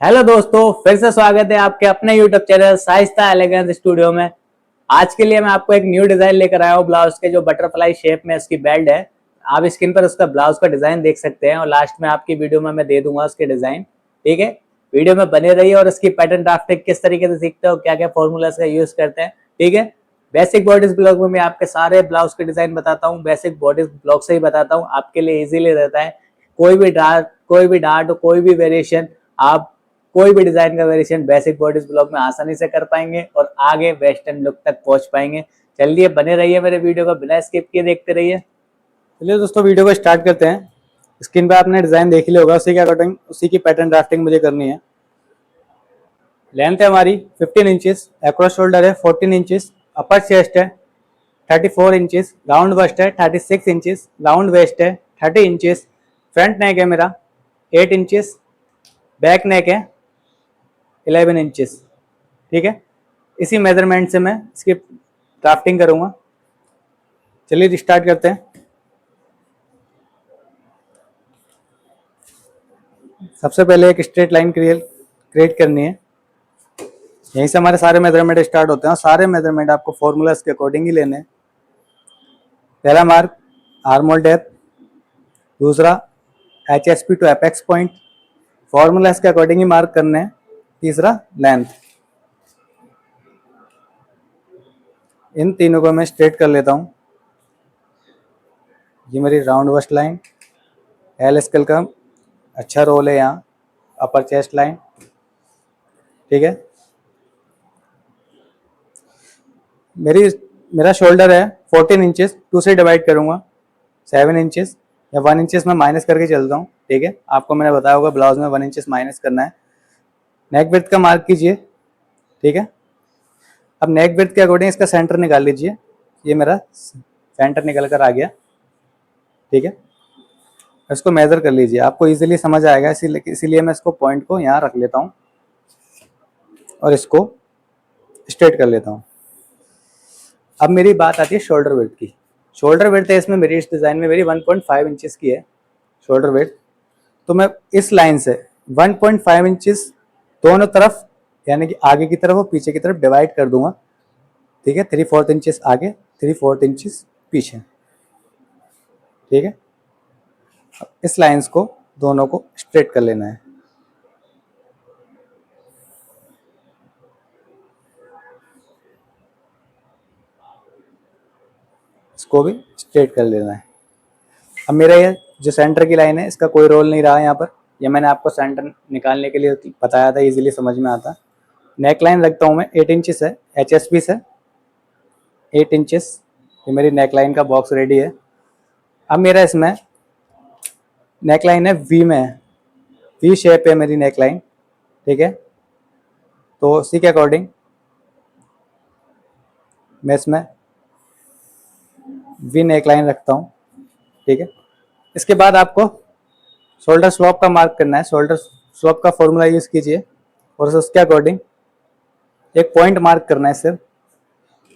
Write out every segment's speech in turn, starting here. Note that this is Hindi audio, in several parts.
हेलो दोस्तों, फिर से स्वागत है आपके अपने YouTube channel Shaista elegance studio में। आज के लिए मैं आपको एक न्यू डिजाइन लेकर आया हूँ ब्लाउज के, जो बटरफ्लाई शेप में इसकी बेल्ट है। आप स्क्रीन पर उसका ब्लाउज का डिजाइन देख सकते हैं और लास्ट में आपकी वीडियो में मैं दे दूंगा उसके डिजाइन। ठीक है, वीडियो में बने रहिए और इसकी पैटर्न ड्राफ्टिंग किस तरीके से सीखते हो, क्या क्या फॉर्मूलाज का यूज करते हैं। ठीक है, बेसिक बॉडीज ब्लॉग में मैं आपके सारे ब्लाउज के डिजाइन बताता हूँ, बेसिक बॉडीज ब्लॉग से ही बताता हूँ, आपके लिए इजीली रहता है। कोई भी डार्ट कोई भी वेरिएशन, आप कोई भी डिजाइन का वेरिएशन बेसिक बॉडीज ब्लॉग में आसानी से कर पाएंगे और आगे वेस्टर्न लुक तक पहुंच पाएंगे। चलिए बने रहिए मेरे वीडियो को, बिना स्किप किए देखते रहिए। चलिए दोस्तों, वीडियो को स्टार्ट करते हैं। स्क्रीन पे आपने डिजाइन देख ही होगा, उसी के अकॉर्डिंग उसी की पैटर्न ड्राफ्टिंग मुझे करनी है। लेंथ है हमारी 15 इंचेस, अक्रॉस शोल्डर है 14 इंचेस, अपर चेस्ट है 34 इंचेस, राउंड बस्ट है 36 इंचेस, राउंड वेस्ट है 30 इंचेस, फ्रंट नेक है मेरा 8 इंचेस, बैक नेक है 11 इंचेस। ठीक है, इसी मेजरमेंट से मैं इसकी ड्राफ्टिंग करूंगा। चलिए स्टार्ट करते हैं। सबसे पहले एक स्ट्रेट लाइन क्रिएट करनी है। यहीं से हमारे सारे मेजरमेंट स्टार्ट होते हैं और सारे मेजरमेंट आपको फॉर्मूलाज के अकॉर्डिंग ही लेने हैं। पहला मार्क आर्मोल डेप्थ, दूसरा HSP to apex point, formulas के अकॉर्डिंग ही मार्क करने हैं। तीसरा लेंथ। इन तीनों को मैं स्ट्रेट कर लेता हूँ। ये मेरी राउंड वस्ट लाइन, एल स्केल का अच्छा रोल है यहाँ, अपर चेस्ट लाइन। ठीक है, मेरा शोल्डर है 14 इंचेस, 2 से डिवाइड करूंगा 7 इंचेस या 1 इंचेस में माइनस करके चलता हूँ। ठीक है, आपको मैंने बताया होगा ब्लाउज में 1 इंचेस माइनस करना है। नेक विड्थ का मार्क कीजिए। ठीक है, अब नेक विड्थ के अकॉर्डिंग इसका सेंटर निकाल लीजिए। ये मेरा सेंटर निकल कर आ गया। ठीक है, इसको मेजर कर लीजिए, आपको इजीली समझ आएगा, इसीलिए मैं इसको पॉइंट को यहाँ रख लेता हूँ और इसको स्ट्रेट कर लेता हूँ। अब मेरी बात आती है शोल्डर विड्थ की। शोल्डर विड्थ है इसमें मेरी, इस डिजाइन में मेरी 1.5 इंचेस की है शोल्डर विड्थ। तो मैं इस लाइन से 1.5 इंचेस दोनों तरफ, यानी कि आगे की तरफ और पीछे की तरफ डिवाइड कर दूंगा। ठीक है, 3/4 इंचेस आगे, 3/4 इंचेस पीछे। ठीक है, इस लाइंस को दोनों को स्ट्रेट कर लेना है। इसको भी स्ट्रेट कर लेना है। अब मेरा ये जो सेंटर की लाइन है, इसका कोई रोल नहीं रहा यहाँ पर। ये मैंने आपको सेंटर निकालने के लिए बताया था, इजीली समझ में आता। नेक लाइन रखता हूँ मैं 8 इंचेस है, HSP से 8 इंचेस। ये मेरी नेक लाइन का बॉक्स रेडी है। अब मेरा इसमें नेक लाइन है वी में है, वी शेप है मेरी नेक लाइन। ठीक है, तो उसी के अकॉर्डिंग मैं इसमें वी नेक लाइन रखता हूँ। ठीक है, इसके बाद आपको शोल्डर स्लोप का मार्क करना है। शोल्डर स्लोप का फॉर्मूला यूज कीजिए और उसके अकॉर्डिंग एक पॉइंट मार्क करना है सिर्फ।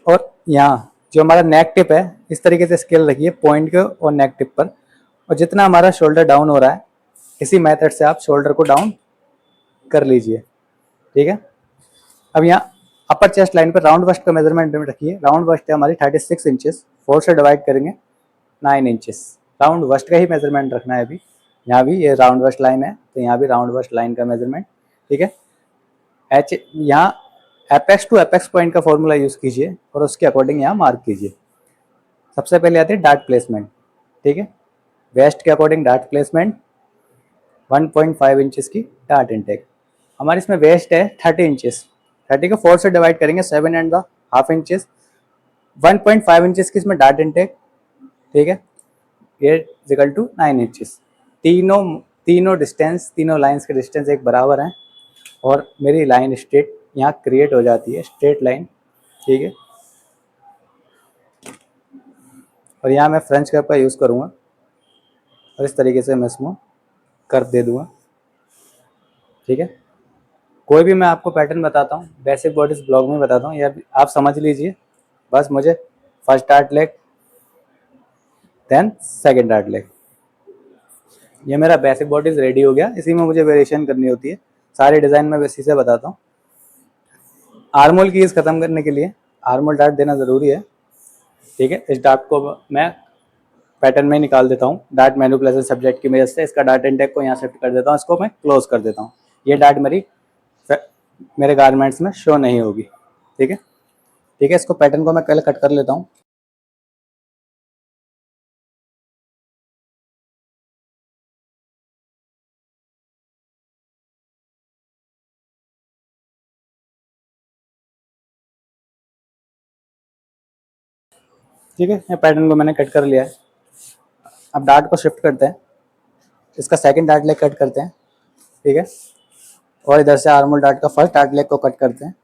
और यहाँ जो हमारा नेक टिप है, इस तरीके से स्केल रखिए पॉइंट के और नेक टिप पर, और जितना हमारा शोल्डर डाउन हो रहा है, इसी मेथड से आप शोल्डर को डाउन कर लीजिए। ठीक है, अब यहाँ अपर चेस्ट लाइन पर राउंड बस्ट का मेजरमेंट रखिए। राउंड बस्ट है हमारी 36 इंचेस, 4 से डिवाइड करेंगे 9 इंचेस। राउंड बस्ट का ही मेजरमेंट रखना है अभी। यहाँ भी ये राउंड बस्ट लाइन है, तो यहाँ भी राउंड बस्ट लाइन का मेजरमेंट। ठीक है, यहाँ एपेक्स टू एपेक्स पॉइंट का फॉर्मूला यूज कीजिए और उसके अकॉर्डिंग यहाँ मार्क कीजिए। सबसे पहले आती है डार्ट प्लेसमेंट। ठीक है, वेस्ट के अकॉर्डिंग डार्ट प्लेसमेंट, 1.5 इंचेस की डार्ट इनटेक। हमारे इसमें वेस्ट है 30 इंचेस, 30 को 4 से डिवाइड करेंगे 7.5 इंचेस, 1.5 इंचेस की इसमें डार्ट इनटेक। ठीक है, ये इक्वल टू 9 इंचेस। तीनों डिस्टेंस, तीनों लाइंस के डिस्टेंस एक बराबर हैं और मेरी लाइन स्ट्रेट यहाँ क्रिएट हो जाती है, स्ट्रेट लाइन। ठीक है, और यहाँ मैं फ्रेंच कर्व का यूज़ करूँगा और इस तरीके से मैं इसमें कर्व दे दूँगा। ठीक है, कोई भी मैं आपको पैटर्न बताता हूँ, बेसिक बॉडीज ब्लॉग में बताता हूँ, या आप समझ लीजिए। बस मुझे first dart leg, then second dart leg. ये मेरा बेसिक बॉडीज रेडी हो गया। इसी में मुझे वेरिएशन करनी होती है। सारे डिज़ाइन में इसी से बताता हूँ। आर्मोल की कीज़ ख़त्म करने के लिए आर्मोल डार्ट देना ज़रूरी है, ठीक है। इस डार्ट को मैं पैटर्न में निकाल देता हूँ डार्ट मैनिपुलेशन सब्जेक्ट की मदद से। इसका डार्ट इंडेक्स को यहाँ शिफ्ट कर देता हूँ, इसको मैं क्लोज कर देता हूँ। ये डार्ट मेरे गारमेंट्स में शो नहीं होगी, ठीक है। ठीक है, इसको पैटर्न को मैं पहले कट कर लेता हूँ। ठीक है, ये पैटर्न को मैंने कट कर लिया है। अब डार्ट को शिफ्ट करते हैं, इसका सेकंड डार्ट लेग कट करते हैं, ठीक है। और इधर से आर्मोल डार्ट का फर्स्ट डार्ट लेग को कट करते हैं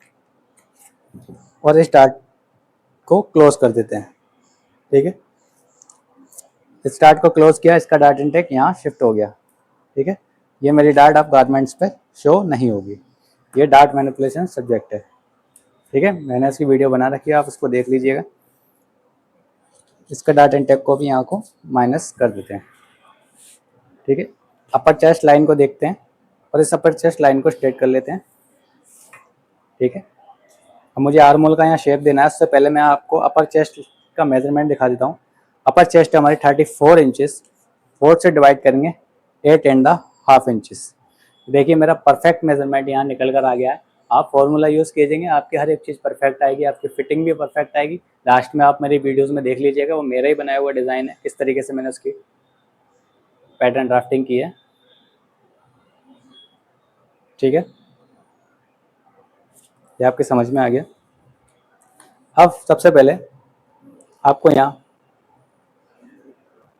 और इस डार्ट को क्लोज कर देते हैं, ठीक है। इस डार्ट को क्लोज किया, इसका डार्ट इंटेक यहाँ शिफ्ट हो गया, ठीक है। ये मेरी डार्ट अब गारमेंट्स पे शो नहीं होगी। ये डार्ट मैनिपुलेशन सब्जेक्ट है, ठीक है। मैंने इसकी वीडियो बना रखी है, आप उसको देख लीजिएगा। इसका डार्ट इंटेक को भी यहाँ को माइनस कर देते हैं, ठीक है। अपर चेस्ट लाइन को देखते हैं और इस अपर चेस्ट लाइन को स्ट्रेट कर लेते हैं, ठीक है। अब मुझे आर्मोल का यहाँ शेप देना है। उससे पहले मैं आपको अपर चेस्ट का मेजरमेंट दिखा देता हूँ। अपर चेस्ट हमारी 34 इंचेस, 4 से डिवाइड करेंगे 8.5 इंचेस। देखिए मेरा परफेक्ट मेजरमेंट यहाँ निकल कर आ गया है। आप फॉर्मूला यूज़ कीजिएंगे, आपकी हर एक चीज़ परफेक्ट आएगी, आपकी फिटिंग भी परफेक्ट आएगी। लास्ट में आप मेरी वीडियोस में देख लीजिएगा, वो मेरा ही बनाया हुआ डिज़ाइन है, किस तरीके से मैंने उसकी पैटर्न ड्राफ्टिंग की है, ठीक है। ये आपके समझ में आ गया। अब सबसे पहले आपको यहाँ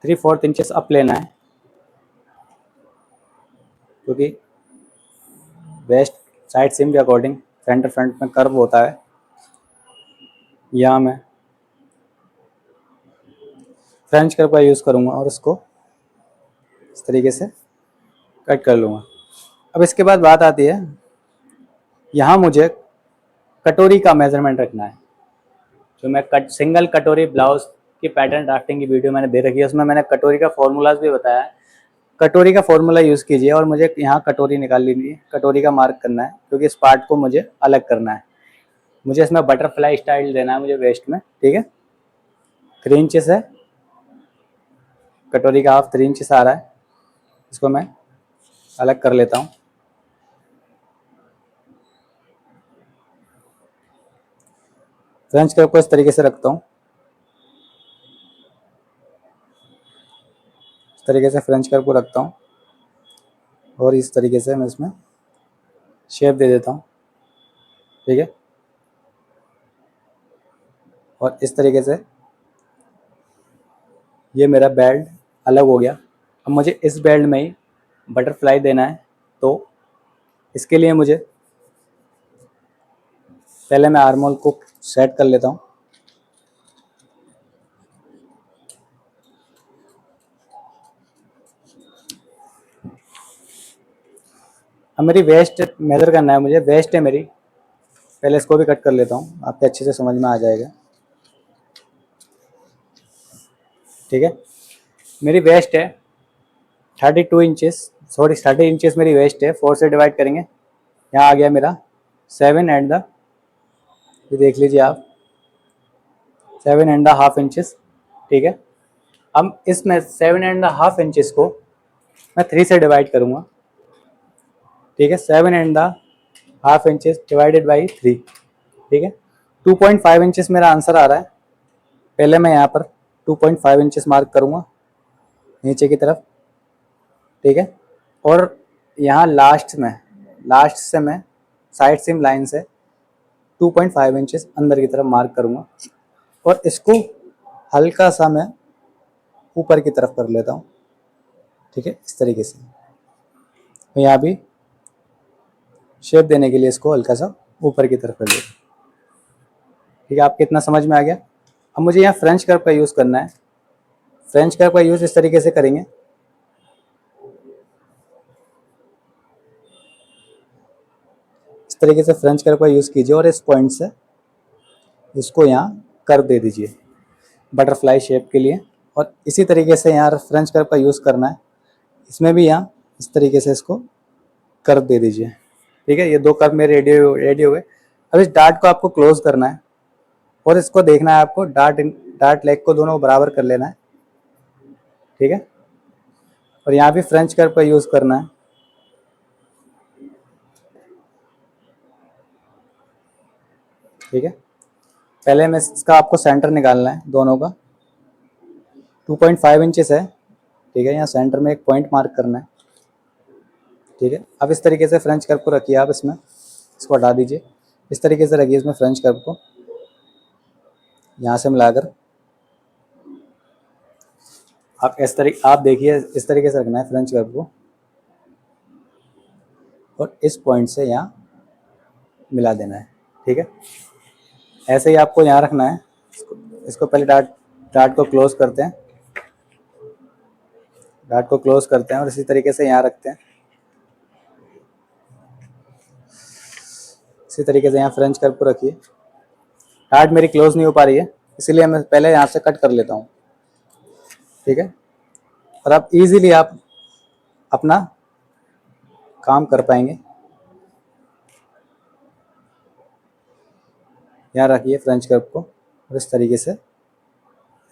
3/4 इंचेस अप लेना है, क्योंकि वेस्ट साइड सिम के अकॉर्डिंग सेंटर फ्रंट में कर्व होता है। यहाँ मैं फ्रेंच कर्व का यूज़ करूँगा और इसको इस तरीके से कट कर लूँगा। अब इसके बाद बात आती है, यहाँ मुझे कटोरी का मेजरमेंट रखना है। जो मैं सिंगल कटोरी ब्लाउज की पैटर्न ड्राफ्टिंग की वीडियो मैंने दे रखी है, उसमें मैंने कटोरी का फॉर्मूलाज भी बताया है। कटोरी का फॉर्मूला यूज़ कीजिए और मुझे यहाँ कटोरी निकाल लीजिए, कटोरी का मार्क करना है, क्योंकि इस पार्ट को मुझे अलग करना है। मुझे इसमें बटरफ्लाई स्टाइल देना है मुझे वेस्ट में, ठीक है। 3 इंचेस है, कटोरी का हाफ 3 इंचेस आ रहा है, इसको मैं अलग कर लेता हूँ। फ्रेंच कर्व को इस तरीके से रखता हूँ, इस तरीके से फ्रेंच कर्व को रखता हूँ और इस तरीके से मैं इसमें शेप दे देता हूँ, ठीक है। और इस तरीके से ये मेरा बेल्ट अलग हो गया। अब मुझे इस बेल्ट में ही बटरफ्लाई देना है, तो इसके लिए मुझे पहले मैं आर्मोल को सेट कर लेता हूँ। अब मेरी वेस्ट मेजर करना है मुझे, वेस्ट है मेरी, पहले इसको भी कट कर लेता हूँ, आपके अच्छे से समझ में आ जाएगा, ठीक है। मेरी वेस्ट है 32 इंचेस, सॉरी 30 इंचेस मेरी वेस्ट है। 4 से डिवाइड करेंगे, यहाँ आ गया मेरा 7 एंड द, ये देख लीजिए आप, 7.5 इंचेस, ठीक है। अब इसमें 7.5 इंचेस को मैं 3 से डिवाइड करूँगा, ठीक है। 7.5 इंचेस डिवाइडेड बाई 3, ठीक है। 2.5 इंचेस मेरा आंसर आ रहा है। पहले मैं यहाँ पर 2.5 इंचेस मार्क करूँगा नीचे की तरफ, ठीक है। और यहाँ लास्ट से मैं साइड सिम लाइन से 2.5 इंचेस अंदर की तरफ मार्क करूँगा और इसको हल्का सा मैं ऊपर की तरफ कर लेता हूँ, ठीक है, इस तरीके से। तो यहाँ भी शेप देने के लिए इसको हल्का सा ऊपर की तरफ कर देता हूँ, ठीक है। आपको इतना समझ में आ गया। अब मुझे यहाँ फ्रेंच कर्व का यूज़ करना है। फ्रेंच कर्व का यूज़ इस तरीके से करेंगे, इस तरीके से फ्रेंच कर्व का यूज़ कीजिए और इस पॉइंट से इसको यहाँ कर्व दे दीजिए बटरफ्लाई शेप के लिए। और इसी तरीके से यहाँ फ्रेंच कर्व का यूज़ करना है, इसमें भी यहाँ इस तरीके से इसको कर्व दे दीजिए, ठीक है, ये दो कर्व मेरे रेडी हो गए। अब इस डार्ट को आपको क्लोज करना है और इसको देखना है आपको, डार्ट लेग को दोनों को बराबर कर लेना है। ठीक है, और यहाँ भी फ्रेंच कर्व का यूज करना है। ठीक है, पहले में इसका आपको सेंटर निकालना है दोनों का। 2.5 इंचेस है। ठीक है, यहाँ सेंटर में एक पॉइंट मार्क करना है। ठीक है, अब इस तरीके से फ्रेंच कर्व को रखिए आप इसमें, इसको हटा दीजिए। इस तरीके से रखिए इसमें फ्रेंच कर्व को, यहाँ से मिलाकर आप देखिए इस तरीके से रखना है फ्रेंच कर्व को, और इस पॉइंट से यहाँ मिला देना है। ठीक है, ऐसे ही आपको यहाँ रखना है। इसको पहले डार्ट को क्लोज करते हैं, डार्ट को क्लोज करते हैं और इसी तरीके से यहाँ रखते हैं। इसी तरीके से यहाँ फ्रेंच कर्व को रखिए। डार्ट मेरी क्लोज नहीं हो पा रही है, इसीलिए मैं पहले यहाँ से कट कर लेता हूँ। ठीक है, और अब इजीली आप अपना काम कर पाएंगे। यहाँ रखिए फ्रेंच कर्व को और इस तरीके से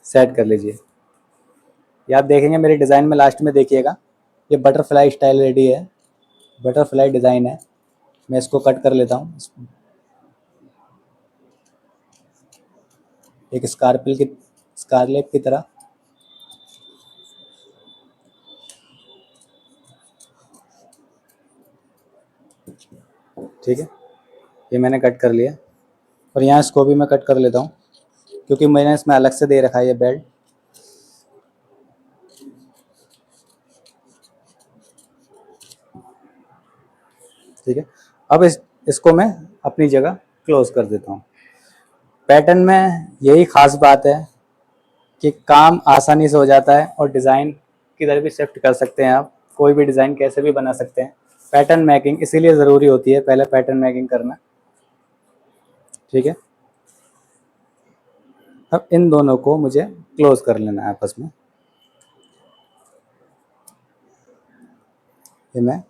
सेट कर लीजिए। ये आप देखेंगे मेरे डिज़ाइन में लास्ट में देखिएगा, ये बटरफ्लाई स्टाइल रेडी है, बटरफ्लाई डिज़ाइन है। मैं इसको कट कर लेता हूँ, एक स्कारलेट की तरह। ठीक है, ये मैंने कट कर लिया और यहाँ इसको भी मैं कट कर लेता हूँ, क्योंकि मैंने इसमें अलग से दे रखा है ये बेल्ट। ठीक है, अब इसको मैं अपनी जगह क्लोज कर देता हूँ। पैटर्न में यही खास बात है कि काम आसानी से हो जाता है और डिज़ाइन किधर भी शिफ्ट कर सकते हैं आप, कोई भी डिज़ाइन कैसे भी बना सकते हैं। पैटर्न मेकिंग इसीलिए ज़रूरी होती है, पहले पैटर्न मेकिंग करना। ठीक है, अब इन दोनों को मुझे क्लोज कर लेना है आपस में। ये मैं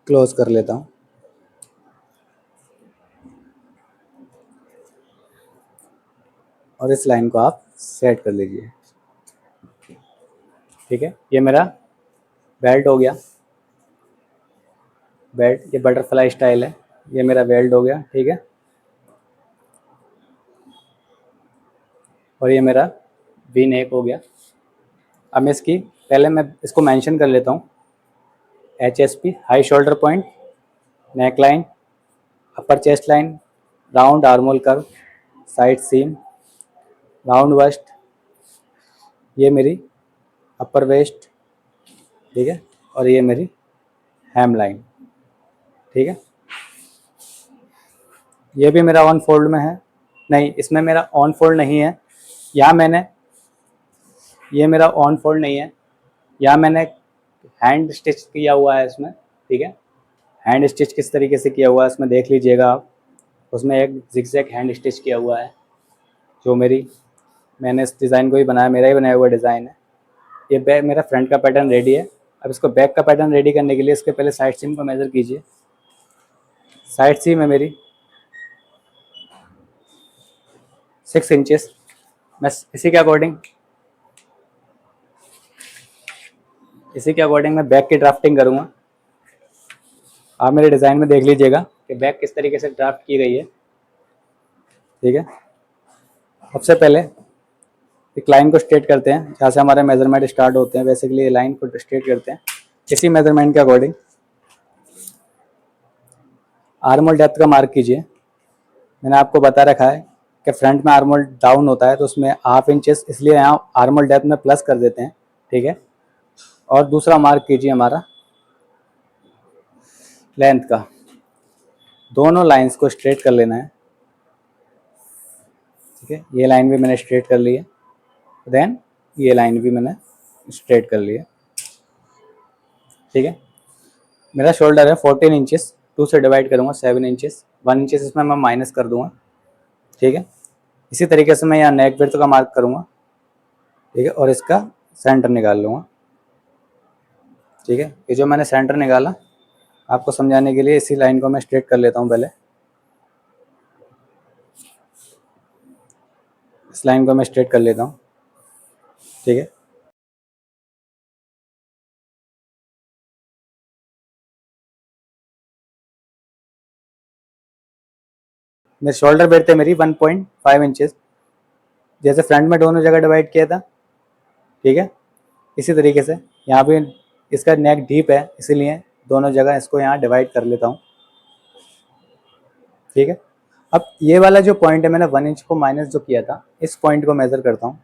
क्लोज कर लेता हूँ। और इस लाइन को आप सेट कर लीजिए। ठीक है, ये मेरा बेल्ट हो गया। बेल्ट ये बटरफ्लाई स्टाइल है, ये मेरा बेल्ट हो गया। ठीक है, और ये मेरा वी नेक हो गया। अब मैं पहले मैं इसको मेंशन कर लेता हूँ। HSP high shoulder point, neck line, upper chest line, round armhole curve, side seam, round waist, ये मेरी अपर वेस्ट। ठीक है, और ये मेरी हैम लाइन। ठीक है, ये भी मेरा ऑन फोल्ड में है, नहीं इसमें मेरा ऑन फोल्ड नहीं है। ये मेरा ऑन फोल्ड नहीं है, यहाँ मैंने हैंड स्टिच किया हुआ है इसमें। ठीक है, हैंड स्टिच किस तरीके से किया हुआ है इसमें देख लीजिएगा आप। उसमें एक जिगजैग हैंड स्टिच किया हुआ है, जो मैंने इस डिज़ाइन को ही बनाया, मेरा ही बनाया हुआ डिज़ाइन है। ये बैक मेरा फ्रंट का पैटर्न रेडी है। अब इसको बैक का पैटर्न रेडी करने के लिए इसके पहले साइड सीम को मेज़र कीजिए। साइड सीम है मेरी 6 इंचेस। मैं इसी के अकॉर्डिंग मैं बैक की ड्राफ्टिंग करूँगा। आप मेरे डिज़ाइन में देख लीजिएगा कि बैक किस तरीके से ड्राफ्ट की गई है। ठीक है, सबसे पहले एक लाइन को स्ट्रेट करते हैं, जहाँ से हमारे मेजरमेंट स्टार्ट होते हैं बेसिकली, लाइन को स्ट्रेट करते हैं इसी मेजरमेंट के अकॉर्डिंग। आर्मोल डेप्थ का मार्क कीजिए। मैंने आपको बता रखा है कि फ्रंट में आर्मोल डाउन होता है तो उसमें ½ इंचेस, इसलिए यहाँ आर्मोल डेप्थ में प्लस कर देते हैं। ठीक है, और दूसरा मार्क कीजिए हमारा लेंथ का। दोनों लाइंस को स्ट्रेट कर लेना है। ठीक है, ये लाइन भी मैंने स्ट्रेट कर ली है, देन ये लाइन भी मैंने स्ट्रेट कर ली है। ठीक है, मेरा शोल्डर है 14 इंचेस, 2 से डिवाइड करूँगा 7 इंचेस, 1 इंचेस इसमें मैं माइनस कर दूँगा। ठीक है, इसी तरीके से मैं यहाँ नेक विड्थ का मार्क करूँगा। ठीक है, और इसका सेंटर निकाल लूँगा। ठीक है, ये जो मैंने सेंटर निकाला आपको समझाने के लिए इसी लाइन को मैं स्ट्रेट कर लेता हूँ पहले। इस लाइन को मैं स्ट्रेट कर लेता हूँ, ठीक है। मेरे शोल्डर बेल्ट थे मेरी 1.5 इंचेस, जैसे फ्रंट में दोनों जगह डिवाइड किया था, ठीक है। इसी तरीके से यहाँ पे इसका नेक डीप है, इसीलिए दोनों जगह इसको यहाँ डिवाइड कर लेता हूँ, ठीक है। अब ये वाला जो पॉइंट है, मैंने 1 इंच को माइनस जो किया था, इस पॉइंट को मेज़र करता हूँ।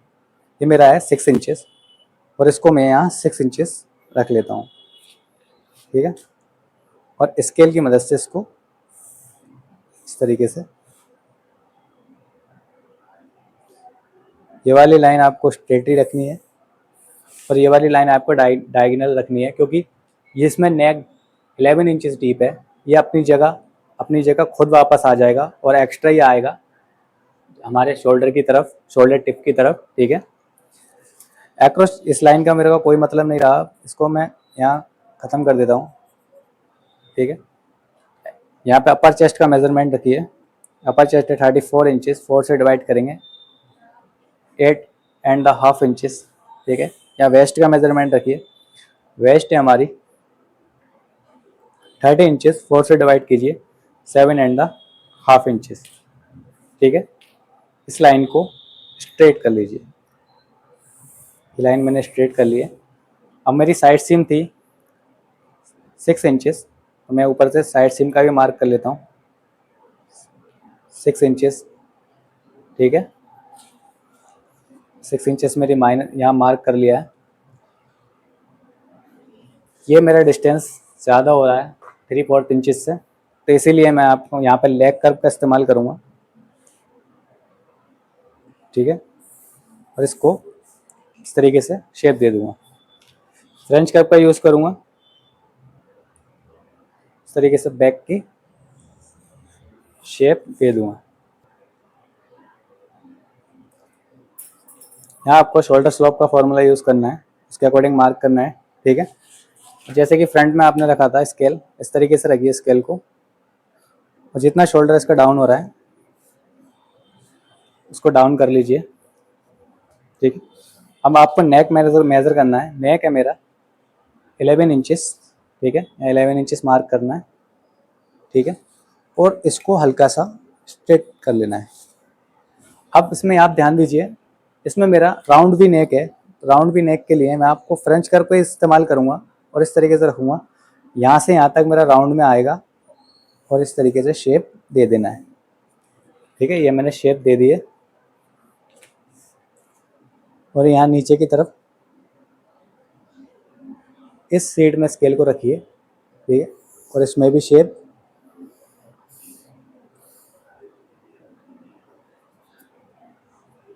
ये मेरा है 6 इंचेस और इसको मैं यहाँ 6 इंचेस रख लेता हूँ, ठीक है। और स्केल की मदद से इसको इस तरीके से, ये वाली लाइन आपको स्ट्रेट ही रखनी है और ये वाली लाइन आपको डायगोनल रखनी है, क्योंकि ये इसमें नेक 11 इंचेस डीप है। ये अपनी जगह खुद वापस आ जाएगा और एक्स्ट्रा ही आएगा हमारे शोल्डर की तरफ, शोल्डर टिप की तरफ, ठीक है। एक्रॉस इस लाइन का मेरे को कोई मतलब नहीं रहा, इसको मैं यहाँ ख़त्म कर देता हूँ, ठीक है। यहाँ पे अपर चेस्ट का मेजरमेंट रखिए। अपर चेस्ट है 34 इंचेस, 4 से डिवाइड करेंगे 8.5 इंचेस, ठीक है। यहाँ वेस्ट का मेजरमेंट रखिए। वेस्ट है हमारी 30 इंचेस, 4 से डिवाइड कीजिए 7.5 इंचेस, ठीक है। इस लाइन को स्ट्रेट कर लीजिए। ये लाइन मैंने स्ट्रेट कर ली है। अब मेरी साइड सीम थी 6 इंचेस, तो मैं ऊपर से साइड सीम का भी मार्क कर लेता हूँ 6 इंचेस, ठीक है। 6 इंचेस मेरी माइनस यहाँ मार्क कर लिया है। ये मेरा डिस्टेंस ज़्यादा हो रहा है 3/4 इंचेस से, तो इसीलिए मैं आपको यहाँ पर लेग कर्व का इस्तेमाल करूँगा, ठीक है। और इसको इस तरीके से शेप दे दूँगा। फ्रेंच कर्व का यूज़ करूँगा, इस तरीके से बैक की शेप दे दूँगा। यहाँ आपको शोल्डर स्लोप का फॉर्मूला यूज़ करना है, उसके अकॉर्डिंग मार्क करना है, ठीक है। जैसे कि फ्रंट में आपने रखा था स्केल, इस तरीके से रखिए स्केल को, और जितना शोल्डर इसका डाउन हो रहा है उसको डाउन कर लीजिए, ठीक है। अब आपको नेक मेज़र करना है। नेक है मेरा 11 इंचेस, ठीक है। 11 इंचेस मार्क करना है, ठीक है। और इसको हल्का सा स्ट्रेट कर लेना है। अब इसमें आप ध्यान दीजिए, इसमें मेरा राउंड भी नेक है। राउंड भी नेक के लिए मैं आपको फ्रेंच कर्व को इस्तेमाल करूँगा और इस तरीके से रखूँगा, यहाँ से यहाँ तक मेरा राउंड में आएगा और इस तरीके से शेप दे देना है, ठीक है। ये मैंने शेप दे दी है। और यहाँ नीचे की तरफ इस साइड में स्केल को रखिए, ठीक है। और इसमें भी शेप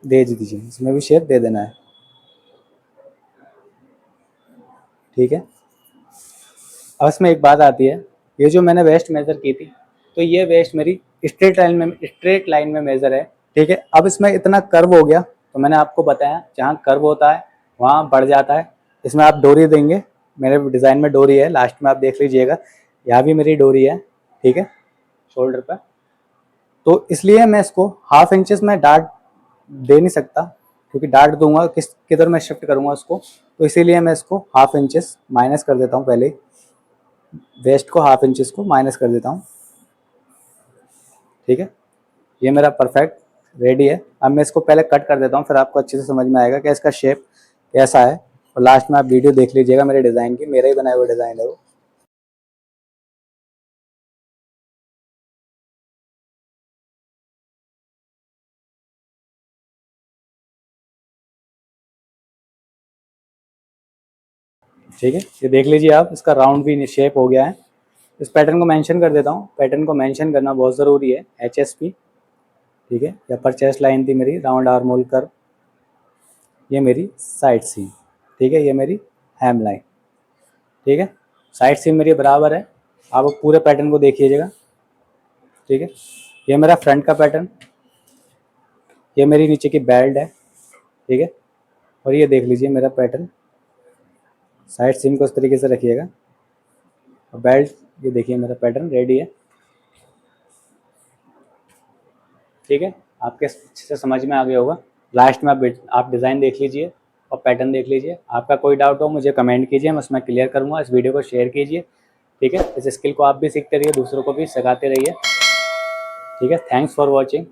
दे दीजिए, इसमें भी शेप दे देना है, ठीक है। अब इसमें एक बात आती है, ये जो मैंने वेस्ट मेज़र की थी, तो ये वेस्ट मेरी स्ट्रेट लाइन में मेज़र है, ठीक है। अब इसमें इतना कर्व हो गया, तो मैंने आपको बताया जहाँ कर्व होता है वहाँ बढ़ जाता है। इसमें आप डोरी देंगे, मेरे डिज़ाइन में डोरी है, लास्ट में आप देख लीजिएगा, यहाँ भी मेरी डोरी है, ठीक है, शोल्डर पर। तो इसलिए मैं इसको हाफ इंचेस में डार्ट दे नहीं सकता, क्योंकि डार्ट दूंगा किधर मैं शिफ्ट करूंगा उसको, तो इसीलिए मैं इसको हाफ इंचेस माइनस कर देता हूँ। पहले वेस्ट को हाफ इंचेस को माइनस कर देता हूँ, ठीक है। ये मेरा परफेक्ट रेडी है। अब मैं इसको पहले कट कर देता हूँ, फिर आपको अच्छे से समझ में आएगा कि इसका शेप कैसा है। और लास्ट में आप वीडियो देख लीजिएगा मेरे डिज़ाइन की, मेरा ही बनाया हुआ डिज़ाइन है वो। ठीक है, ये देख लीजिए आप, इसका राउंड भी शेप हो गया है। इस पैटर्न को मेंशन कर देता हूँ। पैटर्न को मेंशन करना बहुत ज़रूरी है, HSP, ठीक है। या पर चेस्ट लाइन थी मेरी राउंड आर्म होल कर्व, ये मेरी साइड सीम, ठीक है। ये मेरी हैम लाइन, ठीक है। साइड सीम मेरी बराबर है। आप पूरे पैटर्न को देखिएगा, ठीक है। ये मेरा फ्रंट का पैटर्न, ये मेरी नीचे की बेल्ट है, ठीक है। और ये देख लीजिए मेरा पैटर्न, साइड सीम को इस तरीके से रखिएगा, और बेल्ट, ये देखिए मेरा पैटर्न रेडी है। ठीक है, आपके अच्छे से समझ में आ गया होगा। लास्ट में आप डिज़ाइन देख लीजिए और पैटर्न देख लीजिए। आपका कोई डाउट हो मुझे कमेंट कीजिए, मैं उसमें क्लियर करूँगा। इस वीडियो को शेयर कीजिए। ठीक है, इस स्किल को आप भी सीखते रहिए, दूसरों को भी सिखाते रहिए। ठीक है, थैंक्स फॉर वॉचिंग।